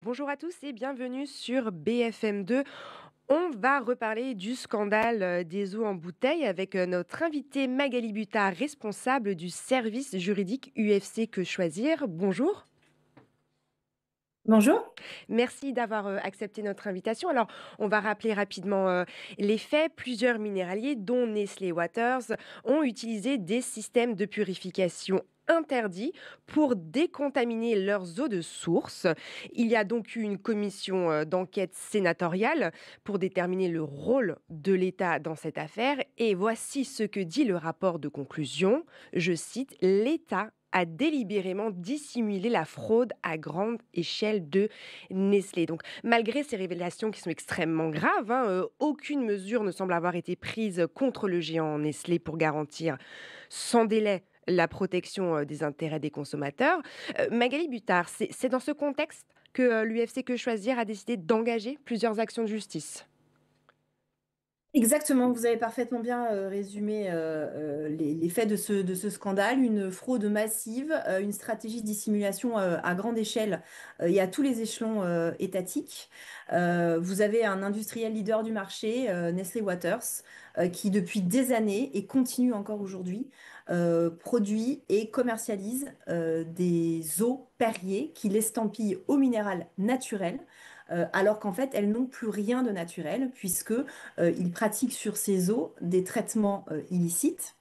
Bonjour à tous et bienvenue sur BFM2. On va reparler du scandale des eaux en bouteille avec notre invitée Magali Buttard, responsable du service juridique UFC Que Choisir. Bonjour. Bonjour. Merci d'avoir accepté notre invitation. Alors, on va rappeler rapidement les faits. Plusieurs minéraliers, dont Nestlé Waters, ont utilisé des systèmes de purification interdits pour décontaminer leurs eaux de source. Il y a donc eu une commission d'enquête sénatoriale pour déterminer le rôle de l'État dans cette affaire. Et voici ce que dit le rapport de conclusion. Je cite: l'État a délibérément dissimulé la fraude à grande échelle de Nestlé. Donc, malgré ces révélations qui sont extrêmement graves, aucune mesure ne semble avoir été prise contre le géant Nestlé pour garantir sans délai la protection des intérêts des consommateurs. Magali Buttard, c'est dans ce contexte que l'UFC Que Choisir a décidé d'engager plusieurs actions de justice. Exactement, vous avez parfaitement bien résumé les faits de ce scandale, une fraude massive, une stratégie de dissimulation à grande échelle et à tous les échelons étatiques. Vous avez un industriel leader du marché, Nestlé Waters, qui depuis des années et continue encore aujourd'hui, produit et commercialise des eaux Perrier qu'il estampille au minéral naturel, alors qu'en fait elles n'ont plus rien de naturel puisque il pratique sur ces eaux des traitements illicites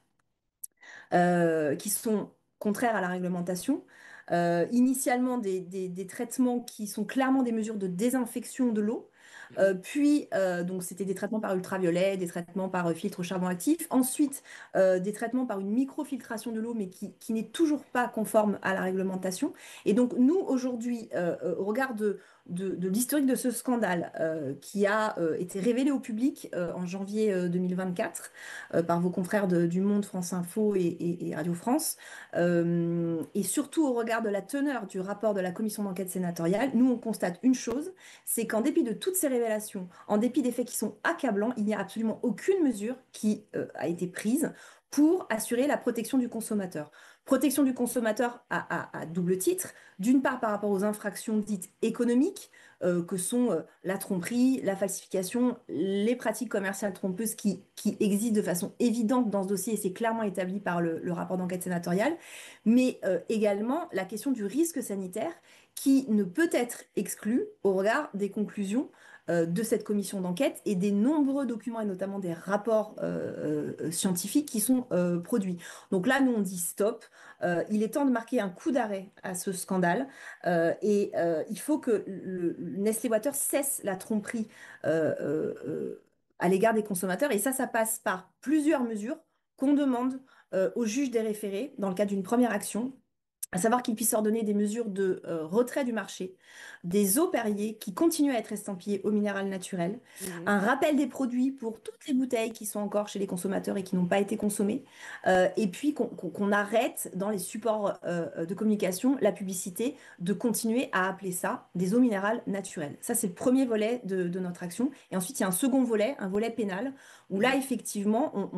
qui sont contraires à la réglementation. Initialement, des traitements qui sont clairement des mesures de désinfection de l'eau. Donc c'était des traitements par ultraviolet, des traitements par filtre au charbon actif. Ensuite, des traitements par une microfiltration de l'eau, mais qui n'est toujours pas conforme à la réglementation. Et donc nous, aujourd'hui, au regard de l'historique de ce scandale qui a été révélé au public en janvier 2024 par vos confrères du Monde, France Info et Radio France. Et surtout au regard de la teneur du rapport de la commission d'enquête sénatoriale, nous on constate une chose, c'est qu'en dépit de toutes ces révélations, en dépit des faits qui sont accablants, il n'y a absolument aucune mesure qui a été prise pour assurer la protection du consommateur. Protection du consommateur à double titre, d'une part par rapport aux infractions dites économiques, que sont la tromperie, la falsification, les pratiques commerciales trompeuses qui existent de façon évidente dans ce dossier et c'est clairement établi par le rapport d'enquête sénatoriale, mais également la question du risque sanitaire qui ne peut être exclu au regard des conclusions de cette commission d'enquête et des nombreux documents et notamment des rapports scientifiques qui sont produits. Donc là, nous, on dit stop. Il est temps de marquer un coup d'arrêt à ce scandale il faut que Nestlé Waters cesse la tromperie à l'égard des consommateurs. Et ça passe par plusieurs mesures qu'on demande au juge des référés dans le cadre d'une première action, à savoir qu'il puisse ordonner des mesures de retrait du marché, des eaux Perrier qui continuent à être estampillées au minéral naturel, Mhm. un rappel des produits pour toutes les bouteilles qui sont encore chez les consommateurs et qui n'ont pas été consommées, et puis qu'on arrête dans les supports de communication la publicité de continuer à appeler ça des eaux minérales naturelles. Ça, c'est le premier volet de notre action. Et ensuite, il y a un second volet, un volet pénal, où là, Mhm. effectivement,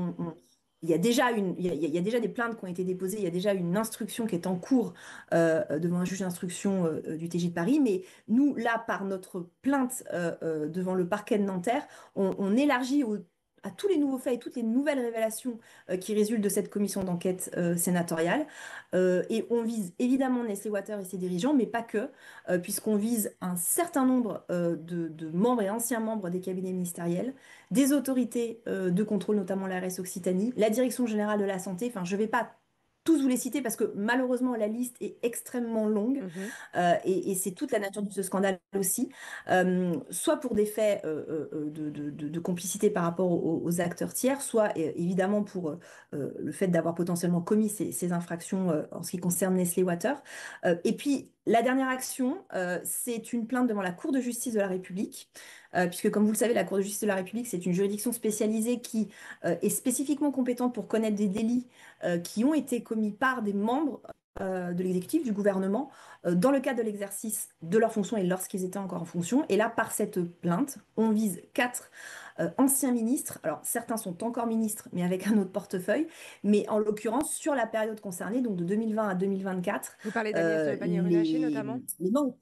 il y a déjà il y a déjà des plaintes qui ont été déposées, il y a déjà une instruction qui est en cours devant un juge d'instruction du TJ de Paris. Mais nous, là, par notre plainte devant le parquet de Nanterre, on élargit à tous les nouveaux faits et toutes les nouvelles révélations qui résultent de cette commission d'enquête sénatoriale. Et on vise évidemment Nestlé Waters et ses dirigeants, mais pas que, puisqu'on vise un certain nombre de membres et anciens membres des cabinets ministériels, des autorités de contrôle, notamment l'ARS Occitanie, la Direction générale de la santé. Enfin, je ne vais pas tous vous les citer parce que malheureusement la liste est extrêmement longue Mhm. et c'est toute la nature de ce scandale aussi, soit pour des faits de complicité par rapport aux acteurs tiers, soit évidemment pour le fait d'avoir potentiellement commis ces infractions en ce qui concerne Nestlé Water. Et puis la dernière action, c'est une plainte devant la Cour de justice de la République, puisque comme vous le savez, la Cour de justice de la République, c'est une juridiction spécialisée qui est spécifiquement compétente pour connaître des délits qui ont été commis par des membres de l'exécutif, du gouvernement, dans le cadre de l'exercice de leurs fonctions et lorsqu'ils étaient encore en fonction. Et là, par cette plainte, on vise quatre anciens ministres. Alors, certains sont encore ministres, mais avec un autre portefeuille. Mais en l'occurrence, sur la période concernée, donc de 2020 à 2024, Vous parlez d'Agnès Pannier-Runacher notamment? les membres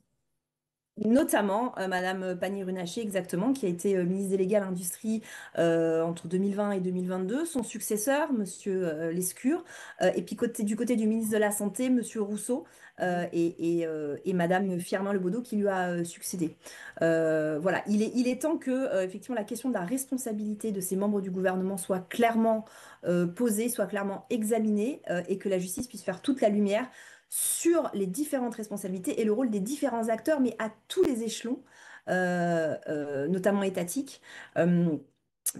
Notamment Madame Pannier-Runacher, exactement, qui a été ministre déléguée à l'industrie entre 2020 et 2022. Son successeur, Monsieur Lescure, et puis du côté du ministre de la Santé, Monsieur Rousseau, et Madame Firmin Lebaudot qui lui a succédé. Voilà, il est temps que effectivement la question de la responsabilité de ces membres du gouvernement soit clairement posée, soit clairement examinée, et que la justice puisse faire toute la lumière sur les différentes responsabilités et le rôle des différents acteurs, mais à tous les échelons, notamment étatiques, euh,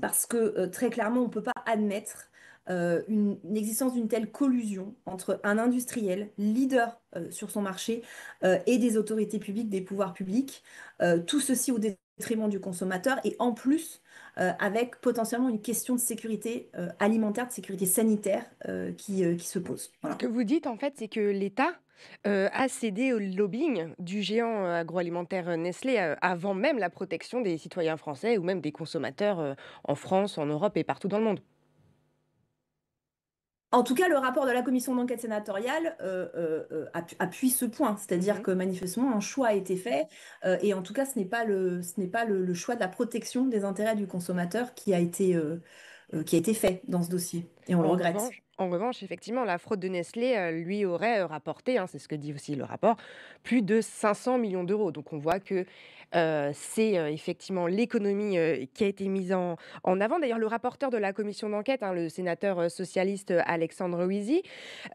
parce que très clairement, on ne peut pas admettre une existence d'une telle collusion entre un industriel, leader sur son marché, et des autorités publiques, des pouvoirs publics, tout ceci au détriment du consommateur, et en plus, avec potentiellement une question de sécurité alimentaire, de sécurité sanitaire qui se pose. Ce Voilà. que vous dites, en fait, c'est que l'État, a cédé au lobbying du géant, agroalimentaire, Nestlé, avant même la protection des citoyens français ou même des consommateurs, en France, en Europe et partout dans le monde. En tout cas, le rapport de la commission d'enquête sénatoriale appuie ce point, c'est-à-dire Mmh. que manifestement un choix a été fait, et en tout cas ce n'est pas le choix de la protection des intérêts du consommateur qui a été fait dans ce dossier, et on le regrette. En revanche, effectivement, la fraude de Nestlé, lui aurait, rapporté, hein, c'est ce que dit aussi le rapport, plus de 500 millions d'euros. Donc on voit que, c'est, effectivement l'économie, qui a été mise en avant. D'ailleurs, le rapporteur de la commission d'enquête, hein, le sénateur, socialiste, Alexandre Huizy,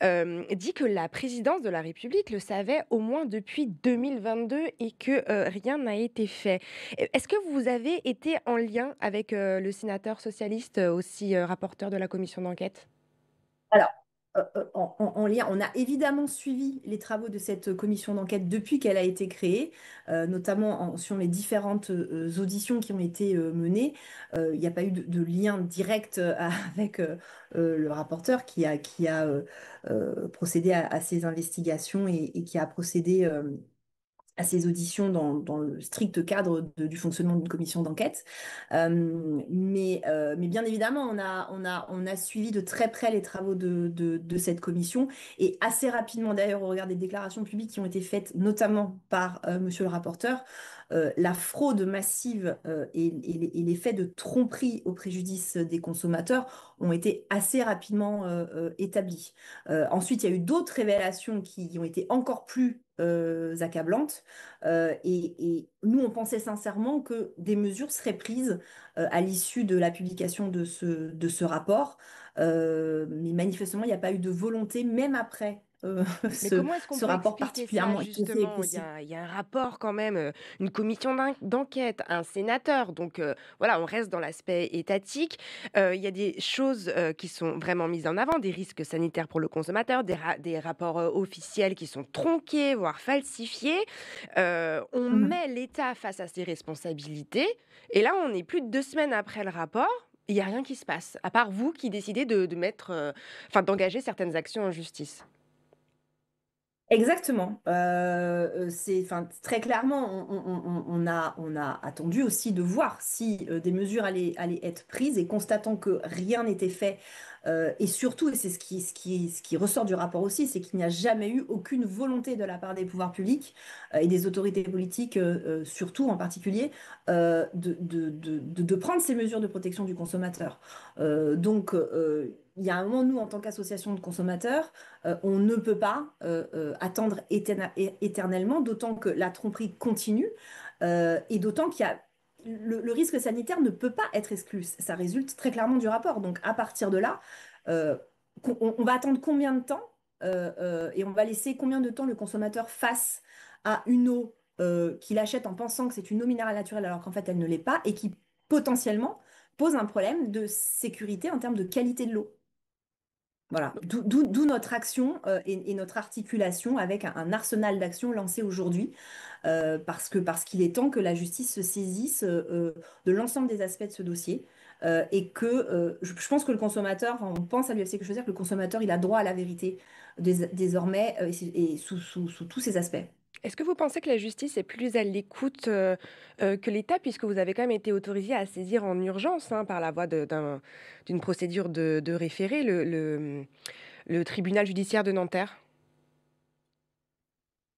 dit que la présidence de la République le savait au moins depuis 2022 et que, rien n'a été fait. Est-ce que vous avez été en lien avec, le sénateur socialiste, aussi, rapporteur de la commission d'enquête? Alors, en lien, on a évidemment suivi les travaux de cette commission d'enquête depuis qu'elle a été créée, notamment sur les différentes auditions qui ont été menées. Il n'y a pas eu de lien direct avec le rapporteur qui a procédé à ces investigations et qui a procédé à ces auditions dans le strict cadre du fonctionnement d'une commission d'enquête. Mais bien évidemment, on a suivi de très près les travaux de cette commission et assez rapidement, d'ailleurs, au regard des déclarations publiques qui ont été faites, notamment par monsieur le rapporteur, la fraude massive et les faits de tromperie au préjudice des consommateurs ont été assez rapidement établis. Ensuite, il y a eu d'autres révélations qui ont été encore plus accablantes. Et nous, on pensait sincèrement que des mesures seraient prises à l'issue de la publication de ce rapport. Mais manifestement, il n'y a pas eu de volonté, même après Mais comment est-ce qu'on ce peut rapport expliquer ça particulièrement étoffé et justement? précis. Il y a un rapport quand même, une commission d'enquête, un sénateur, donc voilà, on reste dans l'aspect étatique. Il y a des choses, qui sont vraiment mises en avant, des risques sanitaires pour le consommateur, des rapports, officiels qui sont tronqués, voire falsifiés. On Mhm. met l'État face à ses responsabilités et là, on est plus de 2 semaines après le rapport, il y a rien qui se passe, à part vous qui décidez de mettre, enfin d'engager certaines actions en justice. Exactement. Enfin, très clairement, on a attendu aussi de voir si des mesures allaient être prises et constatant que rien n'était fait. Et surtout, et c'est ce qui ressort du rapport aussi, c'est qu'il n'y a jamais eu aucune volonté de la part des pouvoirs publics et des autorités politiques, surtout en particulier, de prendre ces mesures de protection du consommateur. Il y a un moment, nous, en tant qu'association de consommateurs, on ne peut pas attendre éternellement, d'autant que la tromperie continue et d'autant qu'il y a le risque sanitaire ne peut pas être exclu. Ça résulte très clairement du rapport. Donc à partir de là, euh, on va attendre combien de temps et on va laisser combien de temps le consommateur face à une eau qu'il achète en pensant que c'est une eau minérale naturelle alors qu'en fait elle ne l'est pas et qui potentiellement pose un problème de sécurité en termes de qualité de l'eau. Voilà, d'où notre action et notre articulation avec un arsenal d'actions lancé aujourd'hui, parce qu'il est temps que la justice se saisisse de l'ensemble des aspects de ce dossier et que je pense que le consommateur, enfin, on pense à l'UFC que je veux dire que le consommateur, il a droit à la vérité désormais et sous tous ses aspects. Est-ce que vous pensez que la justice est plus à l'écoute, que l'État? Puisque vous avez quand même été autorisé à saisir en urgence, hein, par la voie d'une procédure de référé, le tribunal judiciaire de Nanterre?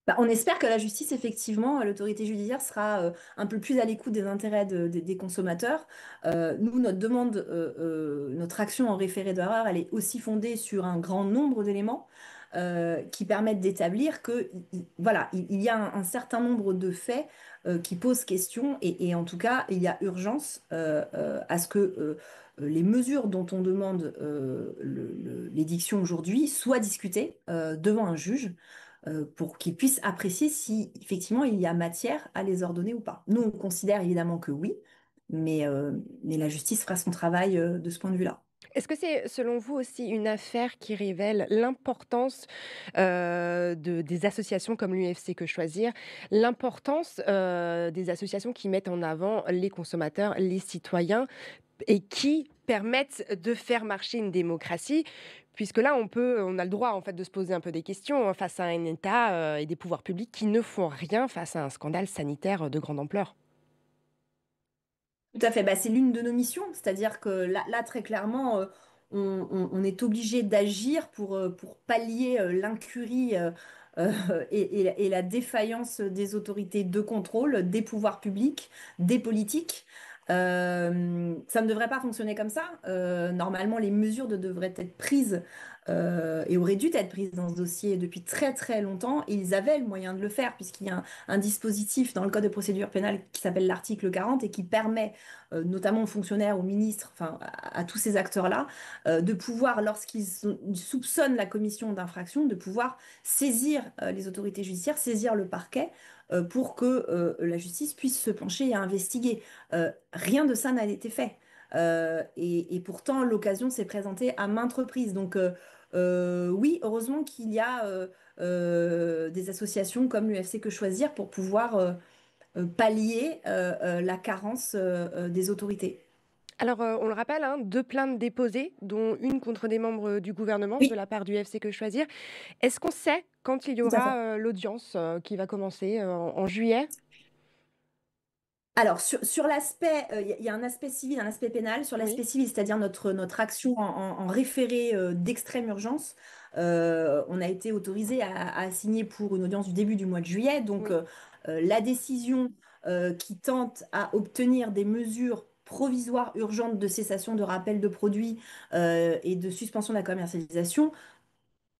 Bah, on espère que la justice, effectivement, l'autorité judiciaire sera un peu plus à l'écoute des intérêts des consommateurs. Nous, notre demande, notre action en référé d'erreur, elle est aussi fondée sur un grand nombre d'éléments qui permettent d'établir que, voilà, il y a un certain nombre de faits qui posent question et en tout cas, il y a urgence à ce que les mesures dont on demande l'édiction aujourd'hui soient discutées devant un juge pour qu'ils puissent apprécier si effectivement il y a matière à les ordonner ou pas. Nous, on considère évidemment que oui, mais la justice fera son travail de ce point de vue-là. Est-ce que c'est, selon vous, aussi une affaire qui révèle l'importance des associations comme l'UFC Que Choisir, l'importance des associations qui mettent en avant les consommateurs, les citoyens et qui permettent de faire marcher une démocratie? Puisque là, on a le droit en fait de se poser un peu des questions face à un État et des pouvoirs publics qui ne font rien face à un scandale sanitaire de grande ampleur. Tout à fait, bah, c'est l'une de nos missions, c'est-à-dire que là, très clairement, on est obligé d'agir pour pallier l'incurie et la défaillance des autorités de contrôle, des pouvoirs publics, des politiques. Ça ne devrait pas fonctionner comme ça. Normalement, les mesures devraient être prises et auraient dû être prises dans ce dossier depuis très très longtemps. Et ils avaient le moyen de le faire, puisqu'il y a un dispositif dans le Code de procédure pénale qui s'appelle l'article 40 et qui permet notamment aux fonctionnaires, aux ministres, enfin à tous ces acteurs-là, de pouvoir, soupçonnent la commission d'infraction, de pouvoir saisir les autorités judiciaires, saisir le parquet pour que la justice puisse se pencher et investiguer. Rien de ça n'a été fait. Et pourtant, l'occasion s'est présentée à maintes reprises. Donc, oui, heureusement qu'il y a des associations comme l'UFC Que Choisir pour pouvoir pallier la carence des autorités. Alors, on le rappelle, hein, 2 plaintes déposées, dont une contre des membres du gouvernement de Oui, la part du FC Que Choisir. Est-ce qu'on sait quand il y tout à fait. aura, l'audience, qui va commencer, en juillet? Alors, sur l'aspect, il y a un aspect civil, un aspect pénal. Sur l'aspect Oui, civil, c'est-à-dire notre action en référé d'extrême urgence, on a été autorisé à signer pour une audience du début du mois de juillet. Donc, oui. la décision qui tente à obtenir des mesures provisoires urgentes de cessation de rappel de produits et de suspension de la commercialisation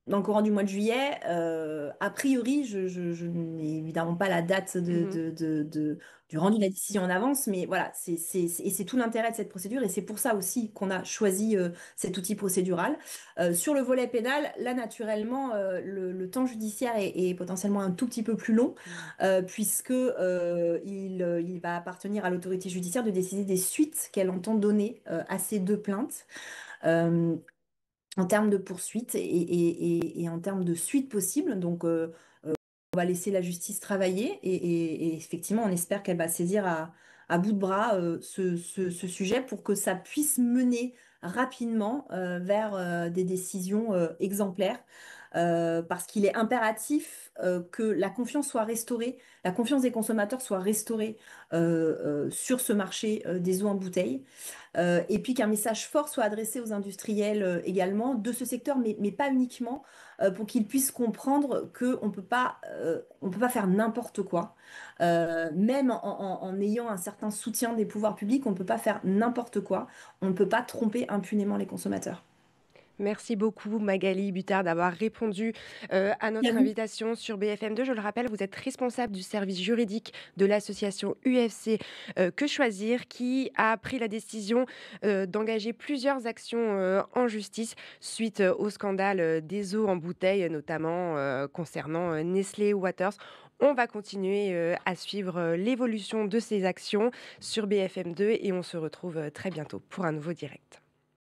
dans le courant du mois de juillet. A priori, je n'ai évidemment pas la date Mmh. du rendu de la décision en avance, mais voilà, et c'est tout l'intérêt de cette procédure, et c'est pour ça aussi qu'on a choisi cet outil procédural. Sur le volet pénal, là, naturellement, le temps judiciaire est potentiellement un tout petit peu plus long, Mmh. puisque il va appartenir à l'autorité judiciaire de décider des suites qu'elle entend donner à ces deux plaintes. Euh, en termes de poursuite et en termes de suite possible. Donc, on va laisser la justice travailler et effectivement, on espère qu'elle va saisir à bout de bras ce sujet pour que ça puisse mener rapidement vers des décisions exemplaires. Parce qu'il est impératif que la confiance soit restaurée, la confiance des consommateurs soit restaurée sur ce marché des eaux en bouteille. Et puis qu'un message fort soit adressé aux industriels également de ce secteur, mais pas uniquement, pour qu'ils puissent comprendre on peut pas faire n'importe quoi. Même en ayant un certain soutien des pouvoirs publics, on ne peut pas faire n'importe quoi. On ne peut pas tromper impunément les consommateurs. Merci beaucoup Magali Buttard d'avoir répondu, à Et à notre vous. invitation sur BFM2. Je le rappelle, vous êtes responsable du service juridique de l'association UFC, Que Choisir, qui a pris la décision, d'engager plusieurs actions, en justice suite, au scandale, des eaux en bouteille, notamment, concernant, Nestlé Waters. On va continuer, à suivre, l'évolution de ces actions sur BFM2 et on se retrouve, très bientôt pour un nouveau direct.